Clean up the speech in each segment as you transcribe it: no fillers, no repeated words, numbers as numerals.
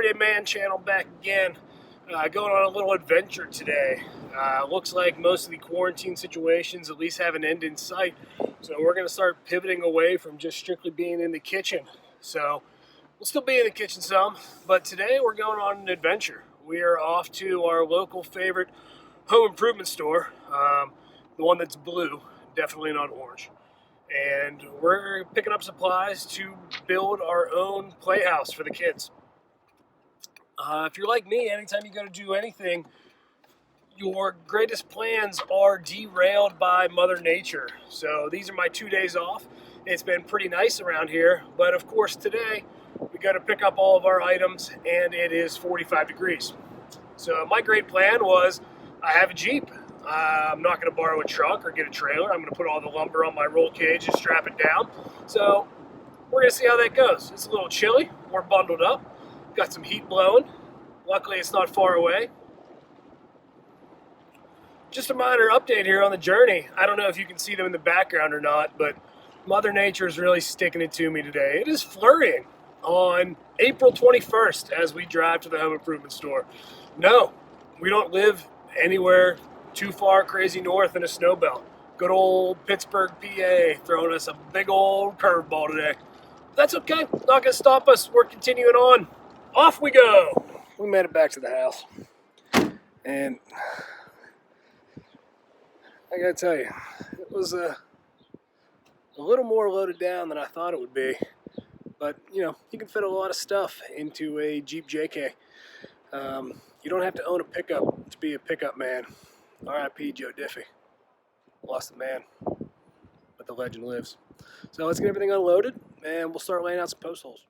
Everyday Man channel back again. Going on a little adventure today. Looks like most of the quarantine situations at least have an end in sight. So we're going to start pivoting away from just strictly being in the kitchen. So we'll still be in the kitchen some, but today we're going on an adventure. We are off to our local favorite home improvement store, the one that's blue, definitely not orange. And we're picking up supplies to build our own playhouse for the kids. If you're like me, anytime you go to do anything, your greatest plans are derailed by Mother Nature. So these are my 2 days off. It's been pretty nice around here, but of course today we got to pick up all of our items and it is 45 degrees. So my great plan was I have a Jeep. I'm not going to borrow a truck or get a trailer. I'm going to put all the lumber on my roll cage and strap it down. So we're going to see how that goes. It's a little chilly. We're bundled up. Got some heat blowing. Luckily, it's not far away. Just a minor update here on the journey. I don't know if you can see them in the background or not, but Mother Nature is really sticking it to me today. It is flurrying on April 21st as we drive to the home improvement store. No, we don't live anywhere too far crazy north in a snow belt. Good old Pittsburgh, PA, throwing us a big old curveball today. That's okay. Not going to stop us. We're continuing on. Off we go. We made it back to the house, and I gotta tell you, it was a little more loaded down than I thought it would be. But you know, you can fit a lot of stuff into a Jeep JK. You don't have to own a pickup to be a pickup man. R.I.P. Joe Diffie. Lost a man, but the legend lives. So let's get everything unloaded, and we'll start laying out some post holes.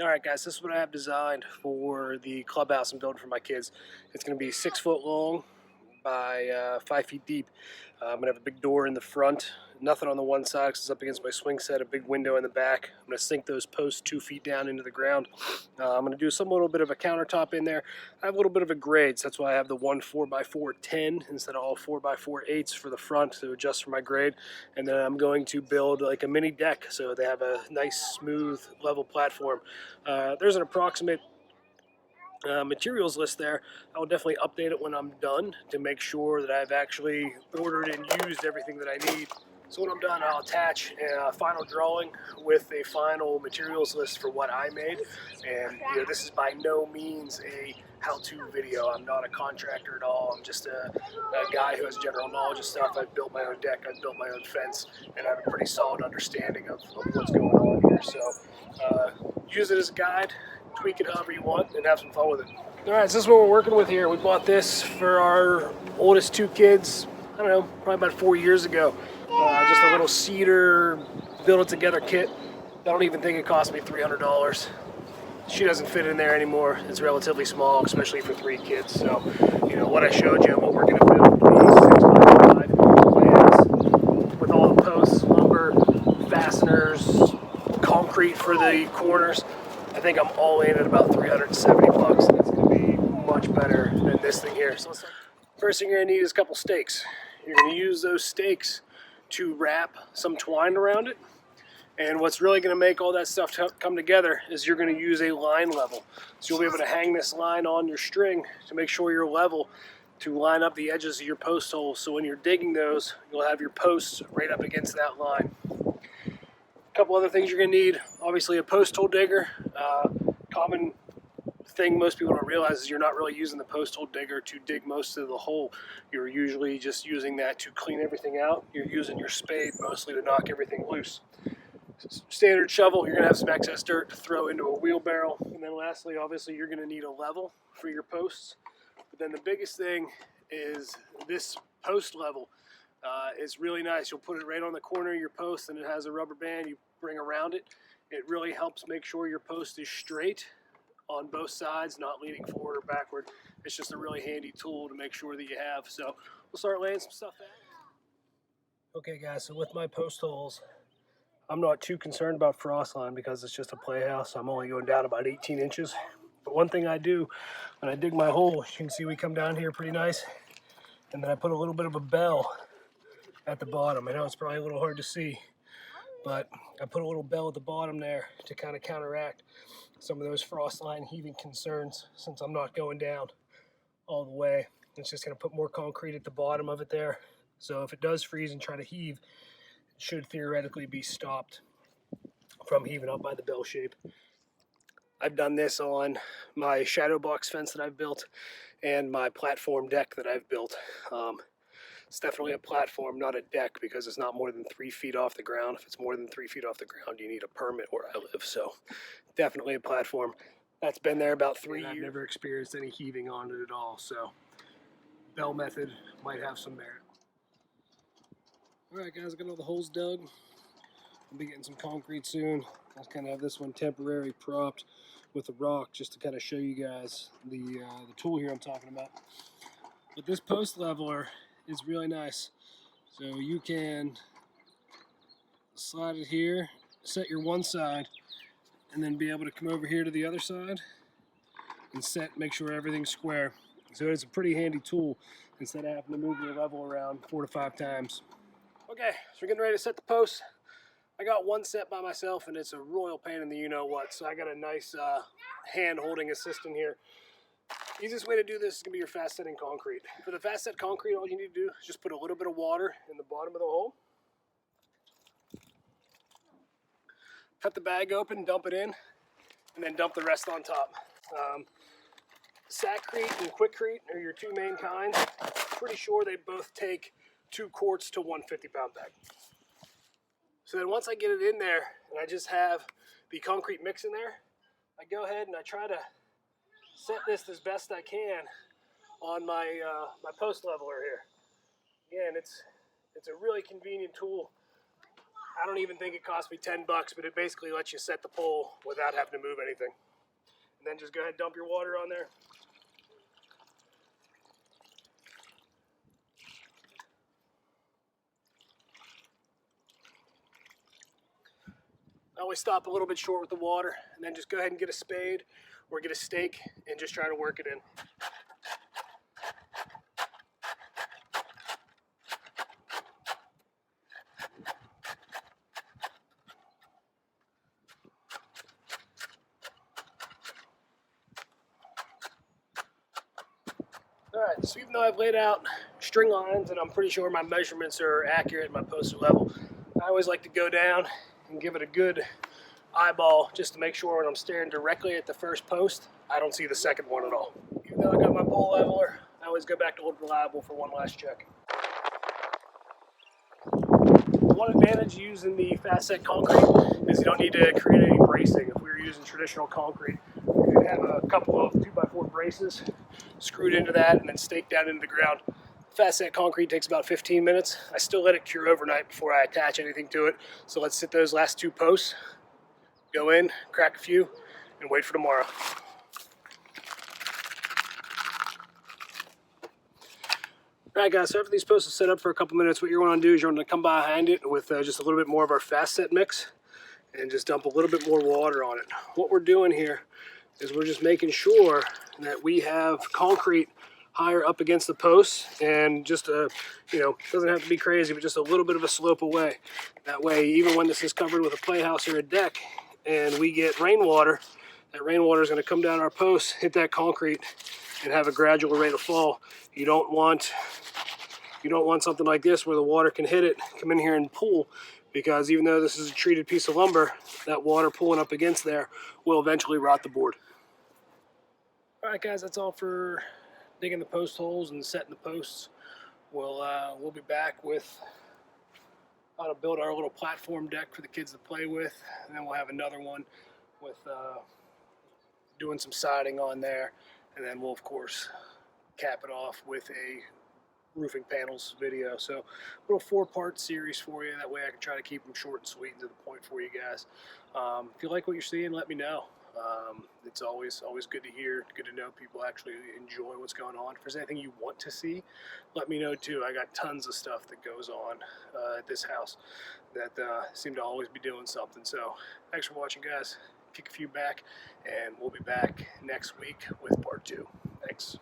Alright guys, this is what I have designed for the clubhouse I'm building for my kids. It's going to be 6 foot long by 5 feet deep. I'm going to have a big door in the front, nothing on the one side because it's up against my swing set, a big window in the back. I'm going to sink those posts 2 feet down into the ground. I'm going to do some little bit of a countertop in there. I have a little bit of a grade, so that's why I have the one 4x4 10 instead of all 4x4 8s for the front to adjust for my grade. And then I'm going to build like a mini deck so they have a nice, smooth, level platform. There's an approximate materials list there. I will definitely update it when I'm done to make sure that I've actually ordered and used everything that I need. So when I'm done, I'll attach a final drawing with a final materials list for what I made. And you know, this is by no means a how-to video. I'm not a contractor at all. I'm just a guy who has general knowledge of stuff. I've built my own deck, I've built my own fence, and I have a pretty solid understanding of what's going on here. So use it as a guide, tweak it however you want, and have some fun with it. Alright, so this is what we're working with here. We bought this for our oldest 2 kids, I don't know, probably about 4 years ago. Just a little cedar, build it together kit. I don't even think it cost me $300. She doesn't fit in there anymore. It's relatively small, especially for 3 kids. So, you know, what I showed you, what we're going to build, these 6x5 plans with all the posts, lumber, fasteners, concrete for the corners. I think I'm all in at about 370 bucks. It's going to be much better than this thing here. So first thing you're going to need is a couple stakes. You're going to use those stakes to wrap some twine around it. And what's really going to make all that stuff come together is you're going to use a line level. So you'll be able to hang this line on your string to make sure you're level to line up the edges of your post holes. So when you're digging those, you'll have your posts right up against that line. A couple other things you're going to need, obviously a post hole digger. Common thing most people don't realize is you're not really using the post hole digger to dig most of the hole. You're usually just using that to clean everything out. You're using your spade mostly to knock everything loose. Standard shovel, you're going to have some excess dirt to throw into a wheelbarrow. And then lastly, obviously, you're going to need a level for your posts. But then the biggest thing is this post level. It's really nice. You'll put it right on the corner of your post and it has a rubber band you bring around it. It really helps make sure your post is straight on both sides, not leaning forward or backward. It's just a really handy tool to make sure that you have. So we'll start laying some stuff out. Okay guys, so with my post holes, I'm not too concerned about frost line because it's just a playhouse. I'm only going down about 18 inches. But one thing I do when I dig my hole, you can see we come down here pretty nice. And then I put a little bit of a bell at the bottom. I know it's probably a little hard to see. but I put a little bell at the bottom there to kind of counteract some of those frost line heaving concerns, since I'm not going down all the way. It's just going to put more concrete at the bottom of it there. So if it does freeze and try to heave, it should theoretically be stopped from heaving up by the bell shape. I've done this on my shadow box fence that I've built and my platform deck that I've built. It's definitely a platform, not a deck, because it's not more than 3 feet off the ground. If it's more than 3 feet off the ground, you need a permit where I live. So definitely a platform. That's been there about 3 years. I've never experienced any heaving on it at all. So bell method might have some merit. All right, guys, I got all the holes dug. I'll be getting some concrete soon. I'll kind of have this one temporary propped with a rock just to kind of show you guys the tool here I'm talking about. But this post leveler is really nice. So you can slide it here, set your one side, and then be able to come over here to the other side and make sure everything's square. So it's a pretty handy tool instead of having to move your level around 4 to 5 times. Okay, so we're getting ready to set the posts. I got one set by myself, and it's a royal pain in the you-know-what, so I got a nice hand-holding assistant here. Easiest way to do this is going to be your fast-setting concrete. For the fast-set concrete, all you need to do is just put a little bit of water in the bottom of the hole. Cut the bag open, dump it in, and then dump the rest on top. Sackcrete and Quickcrete are your two main kinds. Pretty sure they both take 2 quarts to 1 50-pound bag. So then once I get it in there and I just have the concrete mix in there, I go ahead and I try to set this as best I can on my my post leveler here. Again, it's a really convenient tool. I don't even think it cost me $10, but it basically lets you set the pole without having to move anything. And then just go ahead and dump your water on there. I always stop a little bit short with the water, and then just go ahead and get a spade or get a stake and just try to work it in. Alright, so even though I've laid out string lines and I'm pretty sure my measurements are accurate at my posted level, I always like to go down and give it a good eyeball just to make sure when I'm staring directly at the first post, I don't see the second one at all. Even though I got my pole leveler, I always go back to Old Reliable for one last check. One advantage using the fast set concrete is you don't need to create any bracing. If we were using traditional concrete, we could have a couple of 2x4 braces screwed into that and then staked down into the ground. Fast set concrete takes about 15 minutes. I still let it cure overnight before I attach anything to it. So let's sit those last 2 posts, go in, crack a few, and wait for tomorrow. Alright guys, so after these posts are set up for a couple minutes, what you're going to do is you're going to come behind it with just a little bit more of our fast set mix and just dump a little bit more water on it. What we're doing here is we're just making sure that we have concrete higher up against the posts and just doesn't have to be crazy, but just a little bit of a slope away. That way, even when this is covered with a playhouse or a deck and we get rainwater, that rainwater is going to come down our posts, hit that concrete, and have a gradual rate of fall. You don't want something like this where the water can hit it, come in here and pool, because even though this is a treated piece of lumber, that water pooling up against there will eventually rot the board. Alright guys, that's all for digging the post holes and setting the posts. We'll be back with how to build our little platform deck for the kids to play with, and then we'll have another one with doing some siding on there, and then we'll of course cap it off with a roofing panels video. So a little 4-part series for you. That way I can try to keep them short and sweet and to the point for you guys. If you like what you're seeing, let me know. It's always good to hear, good to know people actually enjoy what's going on. If there's anything you want to see, let me know too. I got tons of stuff that goes on at this house that seem to always be doing something. So thanks for watching guys. Kick a few back, and we'll be back next week with part 2. Thanks.